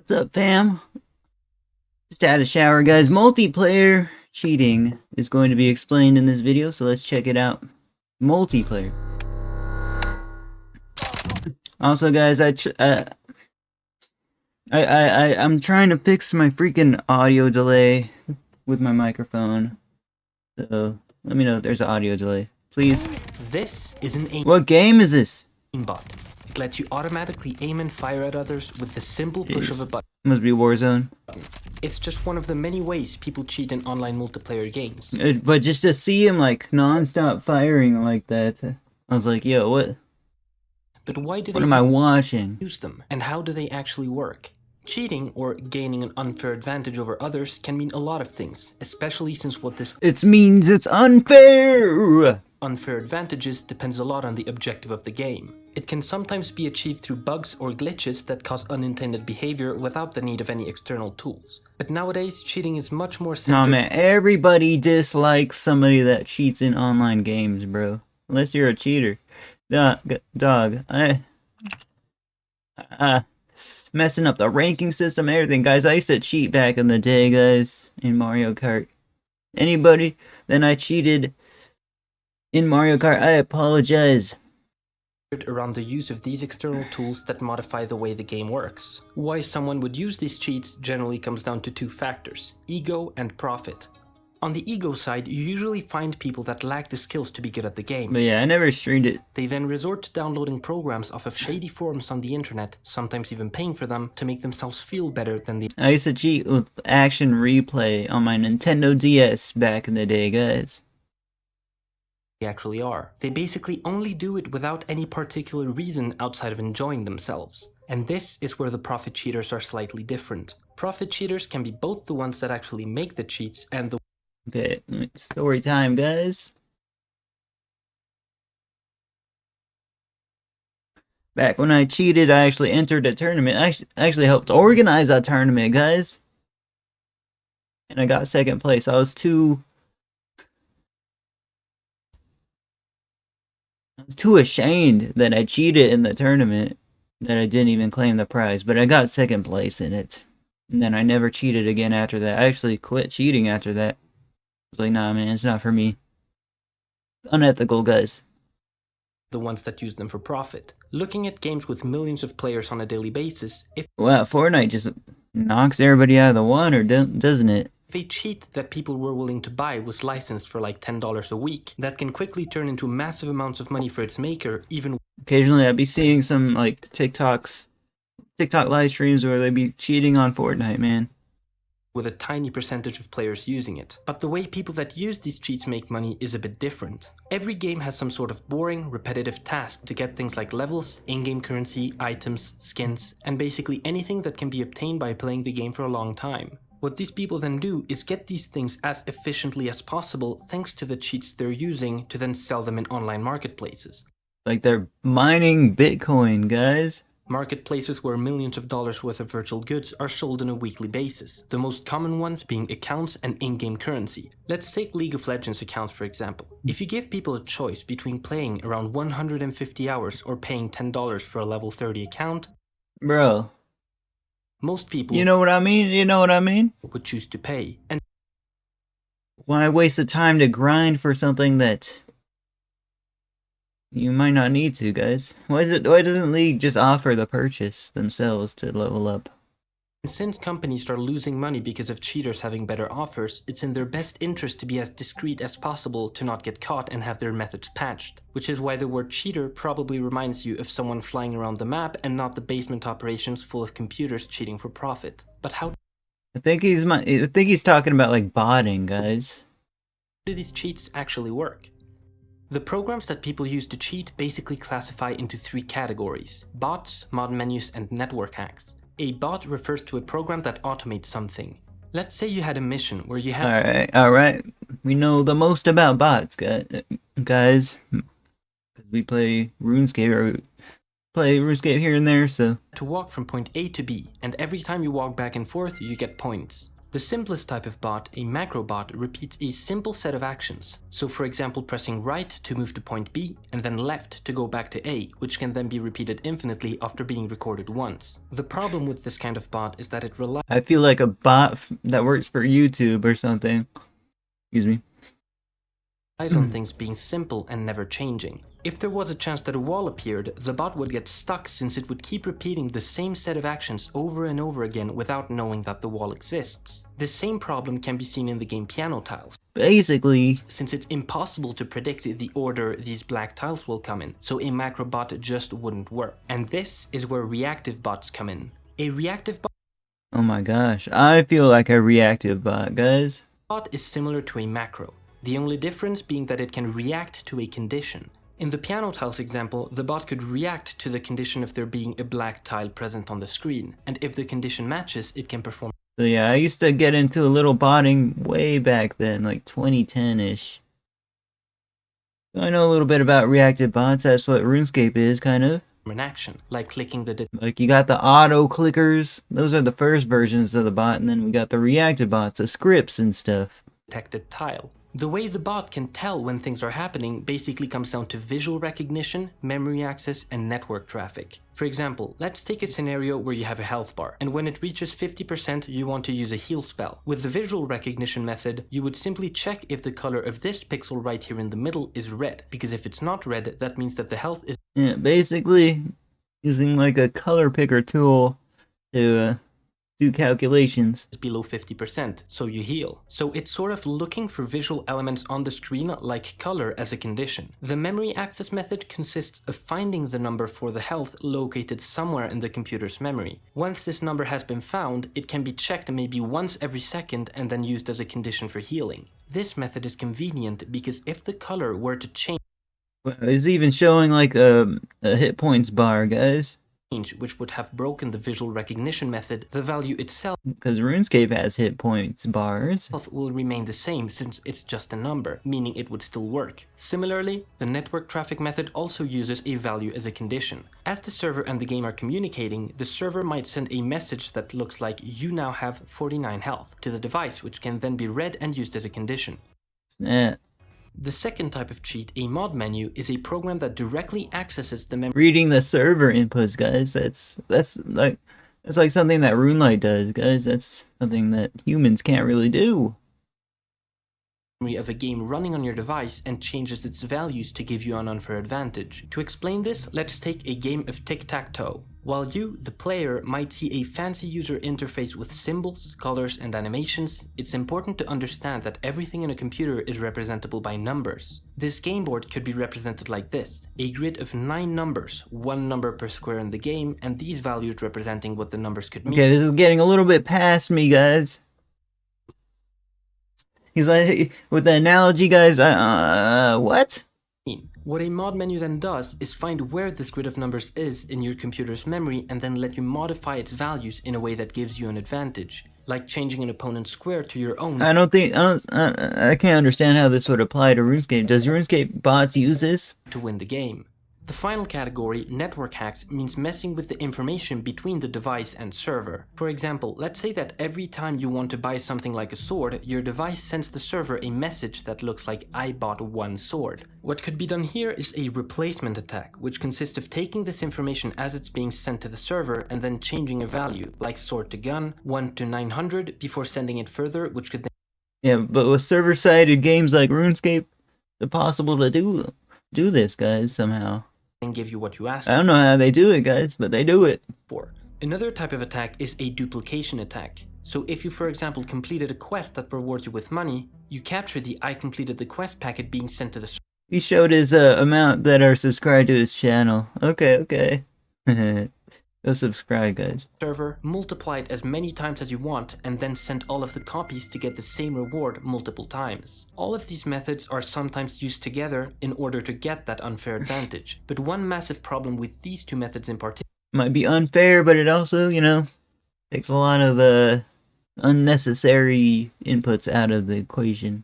What's up, fam? Just had a shower, guys. Multiplayer cheating is going to be explained in this video, so let's check it out. Multiplayer. Also, guys, I'm trying to fix my freaking audio delay with my microphone. So let me know if there's an audio delay, please. This is an What game is this? aimbot. It lets you automatically aim and fire at others with the simple push of a button. Must be Warzone. It's just one of the many ways people cheat in online multiplayer games. But just to see him like non-stop firing like that, I was like, yo, what? But why do What they am I watching? use them? And how do they actually work? Cheating, or gaining an unfair advantage over others, can mean a lot of things, especially since what this It means it's unfair! unfair advantages depends a lot on the objective of the game. It can sometimes be achieved through bugs or glitches that cause unintended behavior without the need of any external tools. But nowadays, cheating is much more centered. Nah, man, everybody dislikes somebody that cheats in online games, bro. Unless you're a cheater. Dog, messing up the ranking system, everything. Guys, I used to cheat back in the day, guys, in Mario Kart. Anybody? Then I cheated in Mario Kart. I apologize. Around the use of these external tools that modify the way the game works. Why someone would use these cheats generally comes down to two factors: ego and profit. On the ego side, you usually find people that lack the skills to be good at the game. But yeah, I never streamed it. They then resort to downloading programs off of shady forums on the internet, sometimes even paying for them, to make themselves feel better than they I used to cheat with Action Replay on my Nintendo DS back in the day, guys. actually are. They basically only do it without any particular reason outside of enjoying themselves. And this is where the profit cheaters are slightly different. Profit cheaters can be both the ones that actually make the cheats and the Okay, story time, guys. Back when I cheated, I actually entered a tournament. I actually helped organize that tournament, guys. And I got second place. I was too ashamed that I cheated in the tournament that I didn't even claim the prize. But I got second place in it. And then I never cheated again after that. I actually quit cheating after that. I was like, nah, man, it's not for me. Unethical, guys. the ones that use them for profit. Looking at games with millions of players on a daily basis, if Wow, Fortnite just knocks everybody out of the water, doesn't it? a cheat that people were willing to buy was licensed for like $10 a week, that can quickly turn into massive amounts of money for its maker, even Occasionally I'd be seeing some like TikTok live streams where they'd be cheating on Fortnite, man. with a tiny percentage of players using it. But the way people that use these cheats make money is a bit different. Every game has some sort of boring, repetitive task to get things like levels, in-game currency, items, skins, and basically anything that can be obtained by playing the game for a long time. What these people then do is get these things as efficiently as possible thanks to the cheats they're using to then sell them in online marketplaces. Like they're mining Bitcoin, guys. Marketplaces where millions of dollars worth of virtual goods are sold on a weekly basis, the most common ones being accounts and in-game currency. Let's take League of Legends accounts for example. If you give people a choice between playing around 150 hours or paying $10 for a level 30 account, Bro, most people you know what I mean? You know what I mean? would choose to pay. And Why waste the time to grind for something that you might not need to, guys? Why doesn't League just offer the purchase themselves to level up? since companies are losing money because of cheaters having better offers, it's in their best interest to be as discreet as possible to not get caught and have their methods patched. Which is why the word cheater probably reminds you of someone flying around the map and not the basement operations full of computers cheating for profit. But how I think he's talking about like botting, guys. do these cheats actually work? The programs that people use to cheat basically classify into three categories: bots, mod menus, and network hacks. A bot refers to a program that automates something. Let's say you had a mission where you had Alright. We know the most about bots, guys. We play RuneScape here and there, so to walk from point A to B, and every time you walk back and forth, you get points. The simplest type of bot, a macro bot, repeats a simple set of actions. So for example, pressing right to move to point B and then left to go back to A, which can then be repeated infinitely after being recorded once. The problem with this kind of bot is that it relies I feel like a bot that works for YouTube or something. Excuse me. on things being simple and never changing. If there was a chance that a wall appeared, the bot would get stuck since it would keep repeating the same set of actions over and over again without knowing that the wall exists. The same problem can be seen in the game Piano Tiles, Basically, since it's impossible to predict the order these black tiles will come in, so a macro bot just wouldn't work. And this is where reactive bots come in. A reactive oh my gosh, I feel like a reactive bot, guys. bot is similar to a macro, the only difference being that it can react to a condition. In the piano tiles example, the bot could react to the condition of there being a black tile present on the screen, and if the condition matches, it can perform. So yeah, I used to get into a little botting way back then, like 2010-ish. So I know a little bit about reactive bots. That's what RuneScape is, kind of. An action, like clicking the Like, you got the auto clickers. Those are the first versions of the bot, and then we got the reactive bots, the scripts and stuff. detected tile. The way the bot can tell when things are happening basically comes down to visual recognition, memory access, and network traffic. For example, let's take a scenario where you have a health bar, and when it reaches 50% you want to use a heal spell. With the visual recognition method, you would simply check if the color of this pixel right here in the middle is red, because if it's not red, that means that the health is Yeah, basically using like a color picker tool to do calculations. below 50%, so you heal. So it's sort of looking for visual elements on the screen like color as a condition. The memory access method consists of finding the number for the health located somewhere in the computer's memory. Once this number has been found, it can be checked maybe once every second and then used as a condition for healing. This method is convenient because if the color were to change, It's even showing like a hit points bar, guys. which would have broken the visual recognition method, the value itself Because RuneScape has hit points bars. will remain the same since it's just a number, meaning it would still work. Similarly, the network traffic method also uses a value as a condition. As the server and the game are communicating, the server might send a message that looks like "you now have 49 health" to the device, which can then be read and used as a condition. Eh. The second type of cheat, a mod menu, is a program that directly accesses the memory Reading the server inputs, guys. That's like something that RuneLite does, guys. That's something that humans can't really do. of a game running on your device and changes its values to give you an unfair advantage. To explain this, let's take a game of tic-tac-toe. While you, the player, might see a fancy user interface with symbols, colors, and animations, it's important to understand that everything in a computer is representable by numbers. This game board could be represented like this: a grid of 9 numbers, 1 number per square in the game, and these values representing what the numbers could mean. Okay, this is getting a little bit past me, guys. He's like, with the analogy, guys, what? What a mod menu then does is find where this grid of numbers is in your computer's memory and then let you modify its values in a way that gives you an advantage, like changing an opponent's square to your own. I can't understand how this would apply to RuneScape. Does RuneScape bots use this? To win the game. The final category, network hacks, means messing with the information between the device and server. For example, let's say that every time you want to buy something like a sword, your device sends the server a message that looks like "I bought 1 sword." What could be done here is a replacement attack, which consists of taking this information as it's being sent to the server and then changing a value, like sword to gun, 1 to 900, before sending it further, which could then Yeah, but with server-sided games like RuneScape, it's possible to do this, guys, somehow. give you what you asked I don't know how they do it, guys, but they do it. for. Another type of attack is a duplication attack. So if you, for example, completed a quest that rewards you with money, you capture the "I completed the quest" packet being sent to the server. He showed his amount that are subscribed to his channel. Okay. Go subscribe, guys. Server, multiply it as many times as you want, and then send all of the copies to get the same reward multiple times. All of these methods are sometimes used together in order to get that unfair advantage, but one massive problem with these two methods in particular Might be unfair, but it also, takes a lot of unnecessary inputs out of the equation.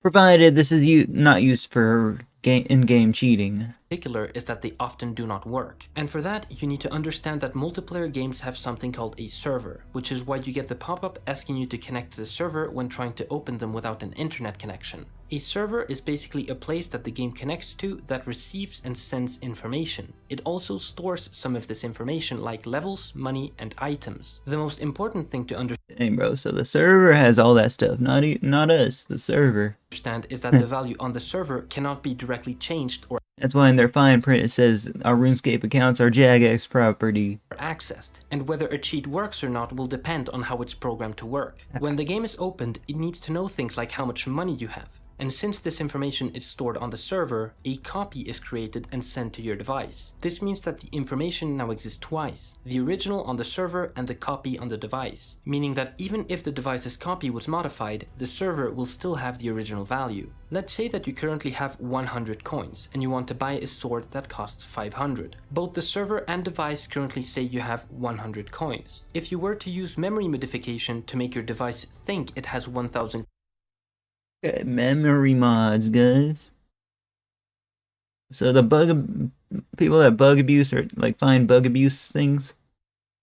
Provided this is not used for in-game cheating. particular is that they often do not work. And for that, you need to understand that multiplayer games have something called a server, which is why you get the pop-up asking you to connect to the server when trying to open them without an internet connection. A server is basically a place that the game connects to that receives and sends information. It also stores some of this information like levels, money, and items. The most important thing to Dang, bro, so the server has all that stuff, not us, the server. understand is that the value on the server cannot be directly changed or That's why in their fine print it says our RuneScape accounts are Jagex property. accessed, and whether a cheat works or not will depend on how it's programmed to work. When the game is opened, it needs to know things like how much money you have. And since this information is stored on the server, a copy is created and sent to your device. This means that the information now exists twice, the original on the server and the copy on the device, meaning that even if the device's copy was modified, the server will still have the original value. Let's say that you currently have 100 coins and you want to buy a sword that costs 500. Both the server and device currently say you have 100 coins. If you were to use memory modification to make your device think it has 1000 memory mods, guys. So the people that bug abuse or like find bug abuse things,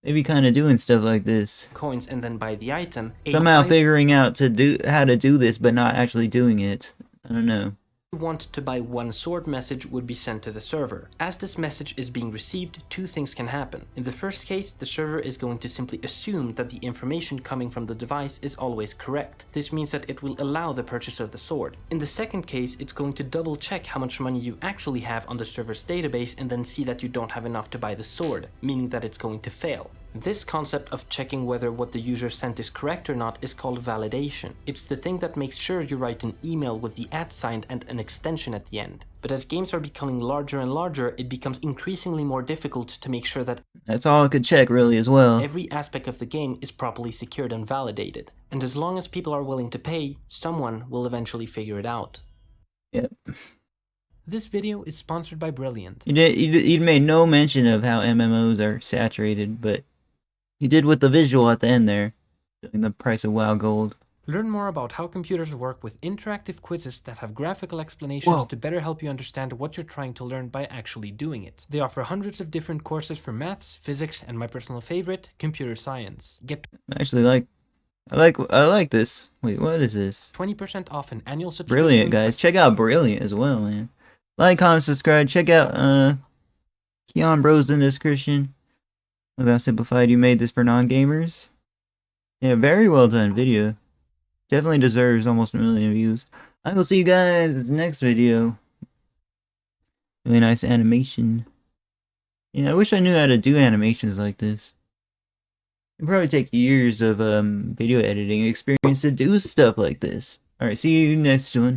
they be kind of doing stuff like this. coins and then buy the item, Somehow figuring out how to do this, but not actually doing it. I don't know. want to buy one sword message would be sent to the server. As this message is being received, two things can happen. In the first case, the server is going to simply assume that the information coming from the device is always correct. This means that it will allow the purchase of the sword. In the second case, it's going to double check how much money you actually have on the server's database and then see that you don't have enough to buy the sword, meaning that it's going to fail. This concept of checking whether what the user sent is correct or not is called validation. It's the thing that makes sure you write an email with the @ and an extension at the end. But as games are becoming larger and larger, it becomes increasingly more difficult to make sure that that's all I could check really as well. Every aspect of the game is properly secured and validated. And as long as people are willing to pay, someone will eventually figure it out. Yep. This video is sponsored by Brilliant. He made no mention of how MMOs are saturated, but he did with the visual at the end there, showing the price of WoW Gold. Learn more about how computers work with interactive quizzes that have graphical explanations to better help you understand what you're trying to learn by actually doing it. They offer hundreds of different courses for maths, physics, and my personal favorite, computer science. Get I actually I like this. Wait, what is this? 20% off an annual subscription. Brilliant, guys. Check out Brilliant as well, man. Like, comment, subscribe. Check out Keon Bros in the description. Look how simplified you made this for non-gamers. Yeah, very well done video. Definitely deserves almost 1 million views. I will see you guys in the next video. Really nice animation. Yeah, I wish I knew how to do animations like this. It'd probably take years of video editing experience to do stuff like this. Alright, see you next one.